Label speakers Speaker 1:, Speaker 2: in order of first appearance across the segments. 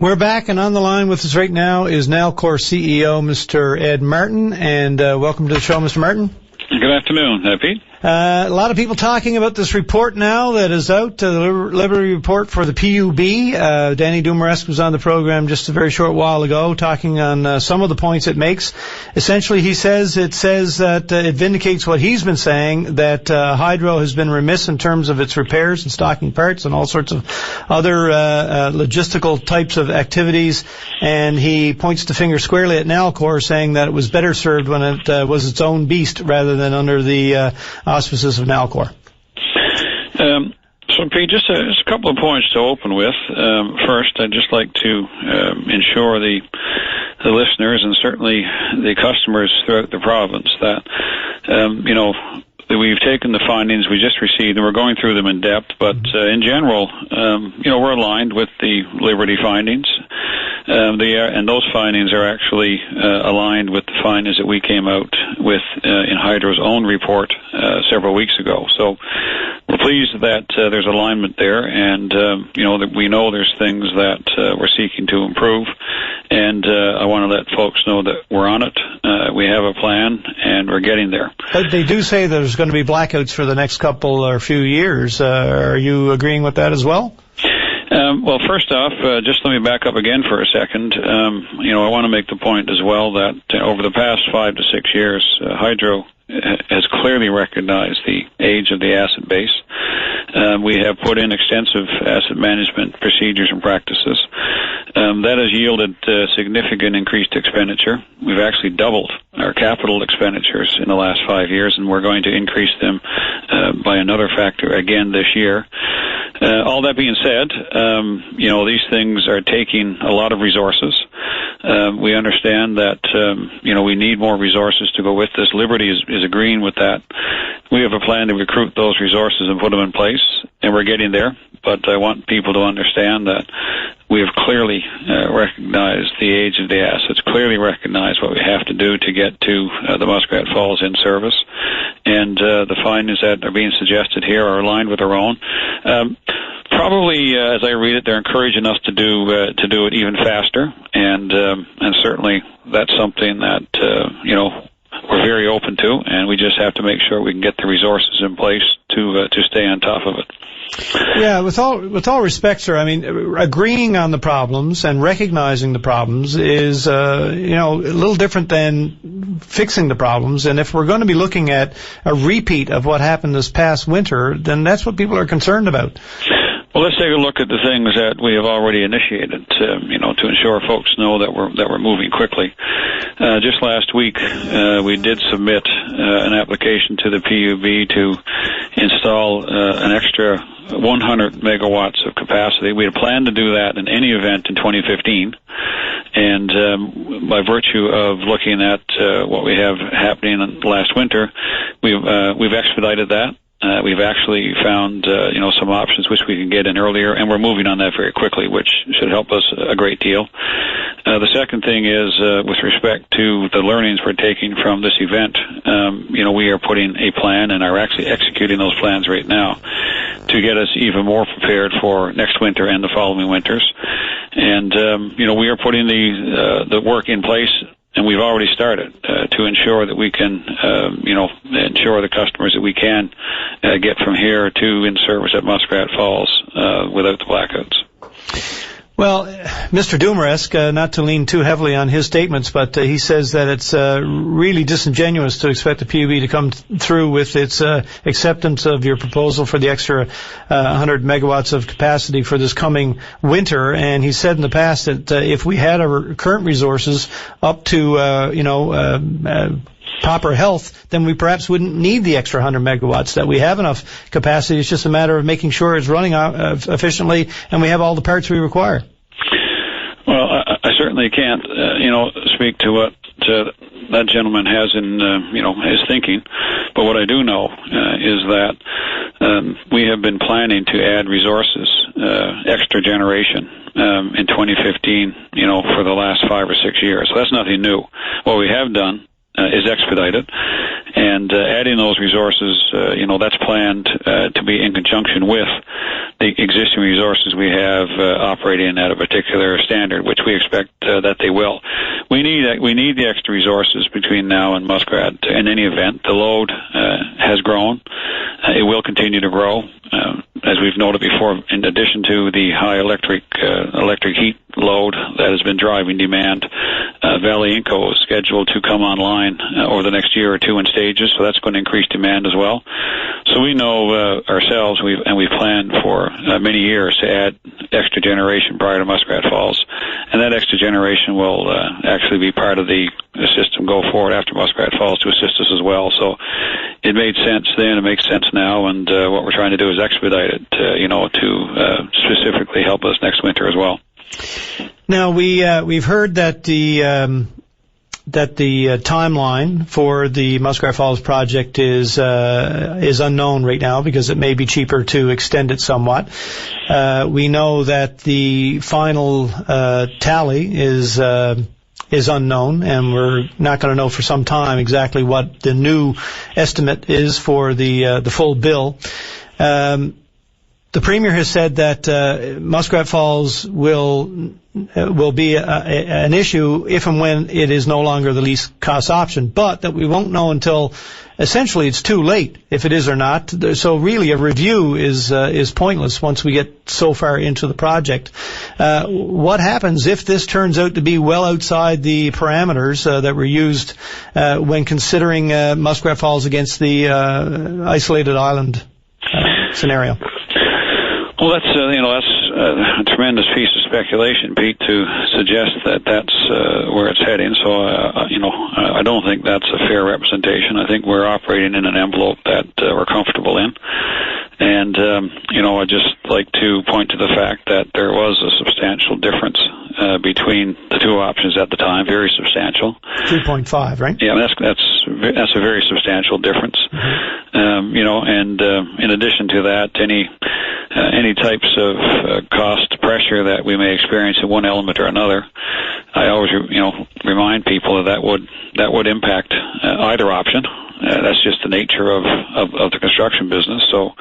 Speaker 1: We're back, and on the line with us right now is Nalcor CEO, Mr. Ed Martin, and welcome to the show, Mr. Martin.
Speaker 2: Good afternoon, Pete.
Speaker 1: A lot of people talking about this report now that is out, the Liberty Report for the PUB. Danny Dumaresque was on the program just a very short while ago talking on some of the points it makes. Essentially, it says that it vindicates what he's been saying, that Hydro has been remiss in terms of its repairs and stocking parts and all sorts of other logistical types of activities. And he points the finger squarely at Nalcor, saying that it was better served when it was its own beast rather than under the auspices of Nalcor.
Speaker 2: So, Pete, just a couple of points to open with. First, I'd just like to ensure the listeners and certainly the customers throughout the province that, that we've taken the findings we just received and we're going through them in depth, but in general, we're aligned with the Liberty findings. And those findings are actually aligned with the findings that we came out with in Hydro's own report several weeks ago. So we're pleased that there's alignment there, and that we know there's things that we're seeking to improve. And I want to let folks know that we're on it. We have a plan, and we're getting there.
Speaker 1: But they do say there's going to be blackouts for the next couple or few years. Are you agreeing with that as well?
Speaker 2: Well, first off, just let me back up again for a second. I want to make the point as well that over the past 5 to 6 years, Hydro has clearly recognized the age of the asset base. We have put in extensive asset management procedures and practices. That has yielded significant increased expenditure. We've actually doubled our capital expenditures in the last 5 years, and we're going to increase them by another factor again this year. All that being said, these things are taking a lot of resources. We understand that, we need more resources to go with this. Liberty is agreeing with that. We have a plan to recruit those resources and put them in place, and we're getting there. But I want people to understand that we have clearly recognized the age of the assets, clearly recognized what we have to do to get to the Muskrat Falls in service. And the findings that are being suggested here are aligned with our own. Probably, as I read it, they're encouraging us to do it even faster, and certainly that's something that we're very open to, and we just have to make sure we can get the resources in place to stay on top of it.
Speaker 1: Yeah, with all respect, sir, I mean, agreeing on the problems and recognizing the problems is, a little different than fixing the problems. And if we're going to be looking at a repeat of what happened this past winter, then that's what people are concerned about.
Speaker 2: Well, let's take a look at the things that we have already initiated to ensure folks know that we're moving quickly. Just last week, we did submit an application to the PUB to install an extra 100 megawatts of capacity. We had planned to do that in any event in 2015, and by virtue of looking at what we have happening last winter, we've expedited that. We've actually found, some options which we can get in earlier, and we're moving on that very quickly, which should help us a great deal. The second thing is, with respect to the learnings we're taking from this event, we are putting a plan and are actually executing those plans right now to get us even more prepared for next winter and the following winters. And, we are putting the work in place. And we've already started to ensure that we can, ensure the customers that we can get from here to in service at Muskrat Falls without the blackouts.
Speaker 1: Well, Mr. Dumaresque, not to lean too heavily on his statements, but he says that it's really disingenuous to expect the PUB to come through with its acceptance of your proposal for the extra 100 megawatts of capacity for this coming winter. And he said in the past that if we had our current resources up to proper health, then we perhaps wouldn't need the extra 100 megawatts, that we have enough capacity. It's just a matter of making sure it's running efficiently and we have all the parts we require.
Speaker 2: Well, I certainly can't, speak to what that gentleman has in, his thinking. But what I do know is that we have been planning to add resources, extra generation, in 2015, for the last 5 or 6 years. So that's nothing new. What we have done is expedited, And adding those resources, that's planned to be in conjunction with the existing resources we have operating at a particular standard, which we expect that they will. We need the extra resources between now and Muskrat. In any event, the load has grown. It will continue to grow. As we've noted before, in addition to the high electric heat load that has been driving demand, Valley Inco is scheduled to come online over the next year or two in stages, so that's going to increase demand as well. So we know ourselves, we've planned for many years to add extra generation prior to Muskrat Falls, and that extra generation will actually be part of the system go forward after Muskrat Falls to assist us as well. So it made sense then, it makes sense now, and what we're trying to do is expedite it, to specifically help us next winter as well.
Speaker 1: Now we've heard that the timeline for the Muskrat Falls project is unknown right now because it may be cheaper to extend it somewhat. We know that the final tally is unknown, and we're not going to know for some time exactly what the new estimate is for the full bill. The Premier has said that Muskrat Falls will be an issue if and when it is no longer the least cost option, but that we won't know until essentially it's too late if it is or not. So really a review is pointless once we get so far into the project. What happens if this turns out to be well outside the parameters that were used when considering Muskrat Falls against the isolated island scenario?
Speaker 2: Well, that's a tremendous piece of speculation, Pete, to suggest that that's where it's heading. So, I don't think that's a fair representation. I think we're operating in an envelope that we're comfortable in. And, I'd just like to point to the fact that there was a substantial difference between the two options at the time, very substantial.
Speaker 1: 2.5, right?
Speaker 2: Yeah, that's a very substantial difference. Mm-hmm. In addition to that, any types of cost pressure that we may experience in one element or another, I always remind people that would impact either option. That's just the nature of the construction business. So,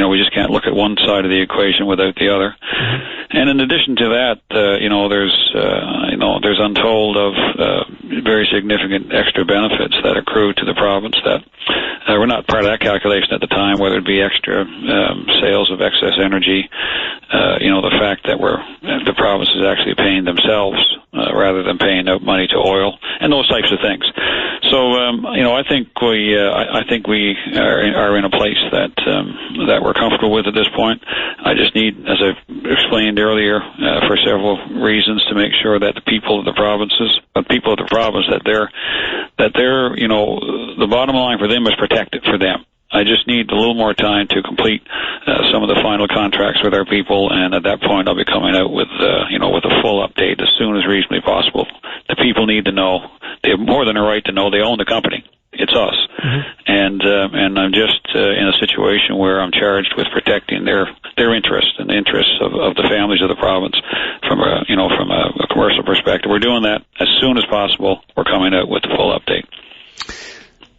Speaker 2: we just can't look at one side of the equation without the other. Mm-hmm. And in addition to that, there's untold of very significant extra benefits that accrue to the province that were not part of that calculation at the time, whether it be extra sales of excess energy, the fact that the province is actually paying themselves rather than paying out money to oil, and those types of things. So, I think we are in a place that we're comfortable with at this point. I just need, as I've explained earlier, for several reasons, to make sure that the people of the province, that they're, the bottom line for them is protected for them. I just need a little more time to complete some of the final contracts with our people, and at that point I'll be coming out with a full update as soon as reasonably possible. The people need to know. They have more than a right to know they own the company. It's us. Mm-hmm. And I'm just in a situation where I'm charged with protecting their interests and the interests of the families of the province from a commercial perspective. We're doing that as soon as possible. We're coming out with the full update.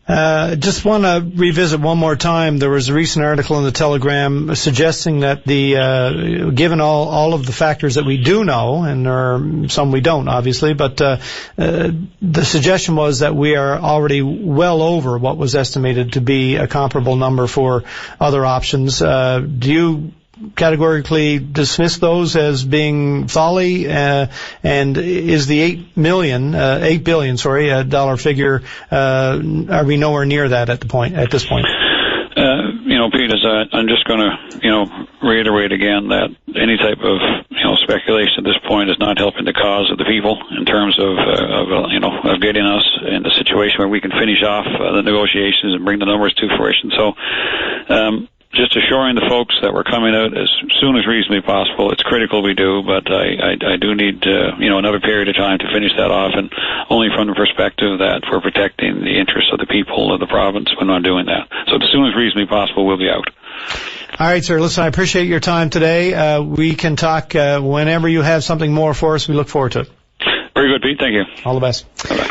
Speaker 1: Just want to revisit one more time. There was a recent article in the Telegram suggesting that given all of the factors that we do know, and there are some we don't, obviously, but the suggestion was that we are already well over what was estimated to be a comparable number for other options. Do you categorically dismiss those as being folly, and is the $8 billion dollar figure, are we nowhere near that at this point?
Speaker 2: Pete, I'm just going to, reiterate again that any type of, speculation at this point is not helping the cause of the people in terms of getting us in a situation where we can finish off the negotiations and bring the numbers to fruition. So, just assuring the folks that we're coming out as soon as reasonably possible. It's critical we do, but I do need another period of time to finish that off, and only from the perspective that we're protecting the interests of the people of the province when I'm doing that. So as soon as reasonably possible, we'll be out.
Speaker 1: All right, sir. Listen, I appreciate your time today. We can talk whenever you have something more for us. We look forward to it.
Speaker 2: Very good, Pete. Thank you.
Speaker 1: All the best.
Speaker 2: Bye-bye.